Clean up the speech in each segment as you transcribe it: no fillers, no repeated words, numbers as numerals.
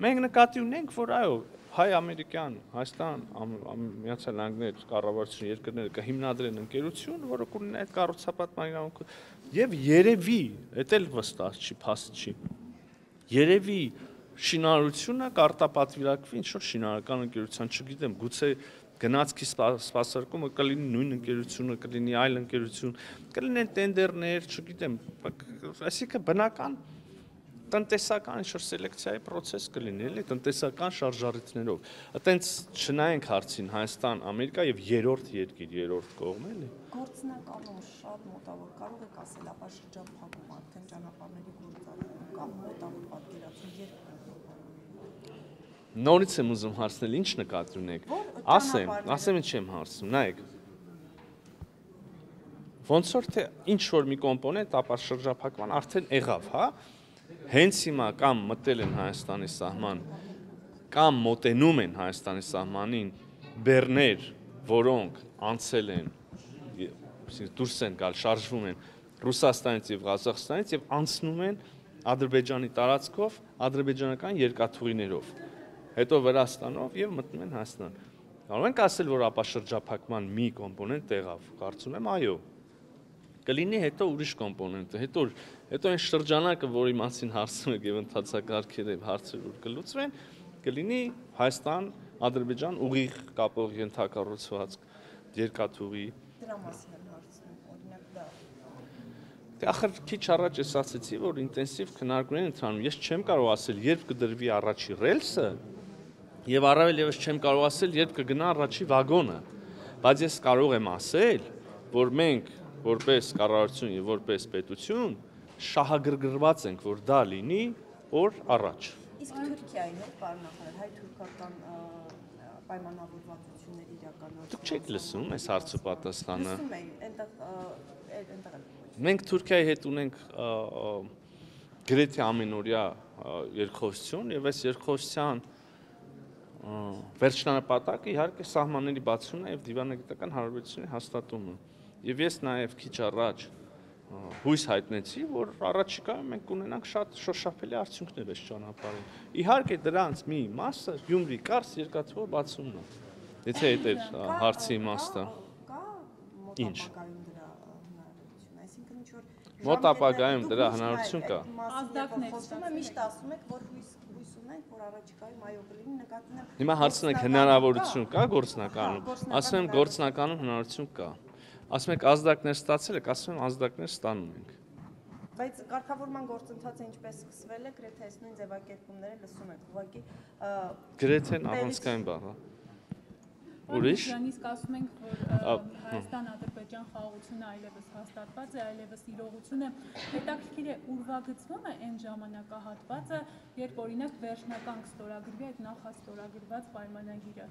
Մենք նկատի ունենք, որ այո, հայ-ամերիկյան, Հայաստան, Միացյալ Նահանգներ, կառավարություն երկրները կհիմնադրեն ընկերություն, որը կունենա այդ կառուցապատման իրավունքը, եւ երևի, դա էլ վստահ չի, փաստ չի։ Երևի շինարարությունը կարտապատվիրակվի ինչ-որ շինարարական ընկերության, չգիտեմ, գուցե գնացքի սպասարկումը կլինի նույն ընկերությունը, կլինի այլ ընկերություն, կլինեն տենդերներ, չգիտեմ, այսինքն բնական տնտեսական ինչ-որ սելեկցիայի process կլինի, էլի, տնտեսական շարժառիթներով։ Այտենց չնայենք հարցին Հայաստան, Ամերիկա եւ երրորդ երկիր, երրորդ կողմ, էլի։ Գործնականով շատ մոտավոր կարող եք ասել, ապա շրջափակում արդեն ճանապարհների գործարանում կամ մոտավոր պատկերացում երբ Նորից եմ ուզում հարցնել, ինչ նկատի ունեք։ Ասեմ ինչ եմ հարցնում, նայեք։ Ոնց որ թե ինչ որ մի կոմպոնենտ ապա շրջափակման արդեն եղավ, հա։ Հենց հիմա կամ մտել են Հայաստանի սահման, կամ մոտենում են Հայաստանի սահմանին բեռներ, որոնք անցել են, դուրս են գալ, շարժվում են Ռուսաստանից եւ Ղազախստանից եւ անցնում են Ադրբեջանի տարածքով, ադրբեջանական երկաթուղիներով, հետո Վրաստանով եւ մտնում են Հայաստան։ Կարող ենք ասել, որ ապա շրջափակման մի կոմպոնենտ եղավ, կարծում եմ, այո։ Կլինի հետո ուրիշ կոմպոնենտը, հետո այն շրջանակը, որի մասին հարցում եք եւ ընթացակարգեր եւ հարցեր որ կլուծվեն, կլինի Հայաստան, Ադրբեջան ուղիղ կապող ենթակառուցվածք, երկաթուղի։ Դրա մասին եմ հարցնում, օրինակ դա։ Դե ախր քիչ առաջ ես ասացի, որ ինտենսիվ քննարկումներ ընթանում։ Ես չեմ կարող ասել, երբ կդրվի առաջի ռելսը, եւ առավել եւս չեմ կարող ասել, երբ կգնա առաջի վագոնը։ Բայց ես կարող եմ ասել, որ մենք որպես կառավարություն եւ որպես պետություն շահագրգռված ենք, որ դա լինի օր առաջ։ Իսկ Թուրքիային հետ պարունակել հայ-թուրքական պայմանավորվածությունների իրականացումը։ Դուք չեք լսում այս հարցը պատասխանը։ Լսում էի, այնտեղ Մենք Թուրքիայի հետ ունենք գրեթե ամենօրյա երկխոսություն եւ այս երկխոսության վերջնանպատակը իհարկե սահմանների բացումն է եւ դիվանագիտական հարաբերությունների հաստատումը։ Եվ ես նաև քիչ առաջ հույս հայտնեցի, որ առաջիկայում մենք կունենանք շատ շոշափելի արդյունքներ այս ճանապարհին։ Իհարկե դրանց մի մասը Գյումրի-Կարս երկաթուղի բացումն է։ Եթե այդ էր հարցի իմաստը։ Ինչ։ Մոտ ապագայում դրա հնարավորություն կա։ Խոսում եմ միշտ ասում եք, որ հույս ունենք, որ առաջիկայում այո կլինի, նկատի ունեմ։ Հիմա հարցն է հնարավորություն կա գործնականում։ Ասում եմ գործնականում հնարավորություն կա։ Ասում եք ազդակներ ստացել եք, ասում եմ ազդակներ ստանում ենք։ Բայց կարգավորման գործընթացը ինչպես սկսվել է, գրեթե այս նույն ձևակերպումները լսում եք, ուղղակի գրեթե առանցքային բառ է։ Ուրիշ։ Իսկ ասում ենք, որ Հայաստան-Ադրբեջան խաղաղությունը այլևս հաստատված է, այլևս իրողություն է։ Հետաքրքիր է ուրվագծվում է այն ժամանակահատվածը, երբ օրինակ վերջնական կստորագրվի այդ նախաստորագրված պայմանագիրը։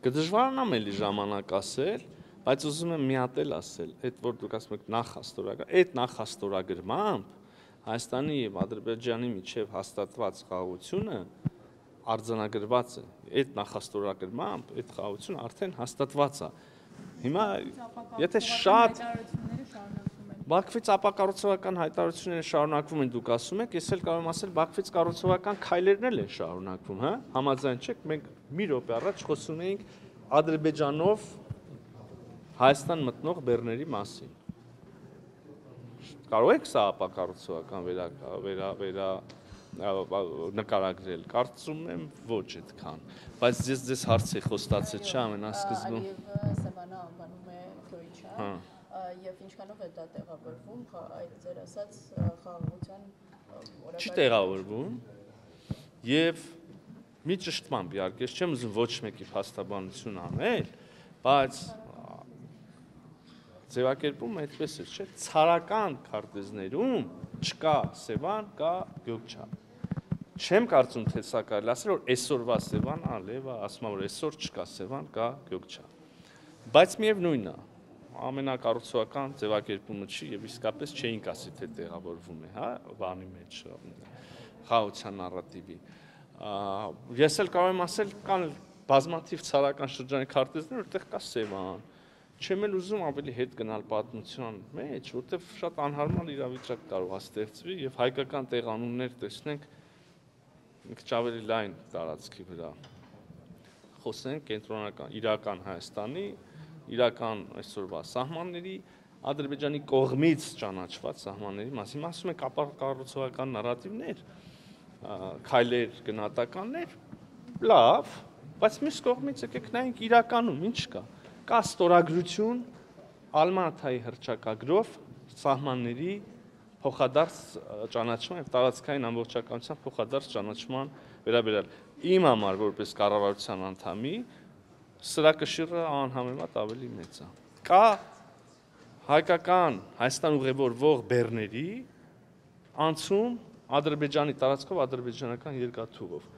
Կդժվարանամ էլի ժամանակ ասել, բայց ուզում եմ մի հատ էլ ասել, այդ որ դուք ասում եք նախաստորագրում, այդ նախաստորագրմամբ Հայաստանի եւ Ադրբեջանի միջև հաստատված խաղաղությունը արձանագրված է, այդ նախաստորագրմամբ այդ խաղաղությունը արդեն հաստատված է։ Հիմա եթե շատ Բաքվից ապակառուցողական հայտարարությունները շարունակվում են, դուք ասում եք, ես էլ կարող եմ ասել Բաքվից կառուցողական քայլերն էլ են շարունակվում, հա? Համաձայն չեք, մենք մի րոպե առաջ խոսում էինք Ադրբեջանով Հայաստան մտնող բեռների մասին։ Կարող եք սա ապակառուցողական նկարագրել, կարծում եմ ոչ այդքան, բայց ձեզ հարց է խոստացել չէ ամենասկզբում։ Ալիև Սևանը անվանում է Քյոյչա, եւ ինչքանով է դա տեղավորվում, այդ ձեր ասած խաղաղության օրակարգը։ Չի տեղավորվում եւ մի ճշտմամբ իհարկե, ես չեմ ուզում ոչ մեկի փաստաբանություն անել, բայց ձևակերպումը այդպես է, չէ՞, ցարական քարտեզներում չկա Սևան, կա Գյոկչա։ Չեմ կարծում, թե սա կարելի ասել, որ այսօրվա Սևան Ալիևը ասում է, որ այսօր չկա Սևան, կա Գյոկչա։ Բայց միևնույնն է, ամենակառուցողական ձևակերպումը չի եւ իսկապես չէինք ասի, թե տեղավորվում է, հա, բանի մեջ խաղաղության նարատիվի։ Ես էլ կարող եմ ասել, կան բազմաթիվ ցարական շրջանի քարտեզներ, որտեղ կա Սևան։ Չեմ էլ ուզում ավելի հետ գնալ պատմության մեջ, որտեղ շատ անհարմար իրավիճակ կարող է ստեղծվի եւ հայկական տեղանուններ տեսնենք մի քիչ ավելի լայն տարածքի վրա։ Խոսենք կենտրոնական իրական Հայաստանի, իրական այսօրվա սահմանների, Ադրբեջանի կողմից ճանաչված սահմանների մասին, ասում ենք ապակառուցողական նարատիվներ, քայլեր, գնահատականներ, լավ, բայց մյուս կողմից եկեք նայենք իրականում ինչ կա։ Կա ստորագրություն Ալմատայի հռչակագրով սահմանների փոխադարձ ճանաչման եւ տարածքային ամբողջականության փոխադարձ ճանաչման վերաբերյալ իմ համար որպես կառավարության անդամի սրա կշիռը անհամեմատ ավելի մեծ է։ Կա հայկական Հայաստան ուղևորվող բեռների անցում Ադրբեջանի տարածքով ադրբեջանական երկաթուղով։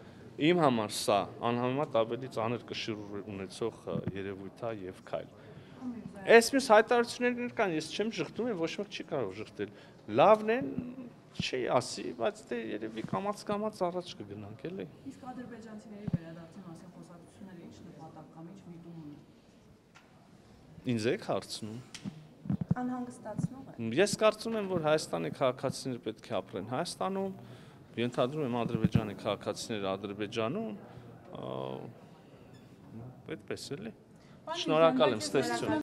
Իմ համար սա անհամեմատ ավելի ծանր կշիռ ունեցող երևույթ է եւ քայլ։ Այս մյուս հայտարարություններ կան, ես չեմ ժխտում եւ ոչ մեկ չի կարող ժխտել։ Լավն են, չի ասի, բայց դե երևի կամաց առաջ կգնանք, էլի։ Իսկ ադրբեջանցիների վերադարձի մասին խոսակցությունները ինչ նպատակ կամ ինչ միտում ունի։ Ինձ եք հարցնում։ Անհանգստացնող է։ Ես կարծում եմ, որ Հայաստանի քաղաքացիները պետք է ապրեն Հայաստանում, ենթադրում եմ Ադրբեջանի քաղաքացիները Ադրբեջանում, այդպես էլի։ Շնորհակալ եմ, ստեսություն։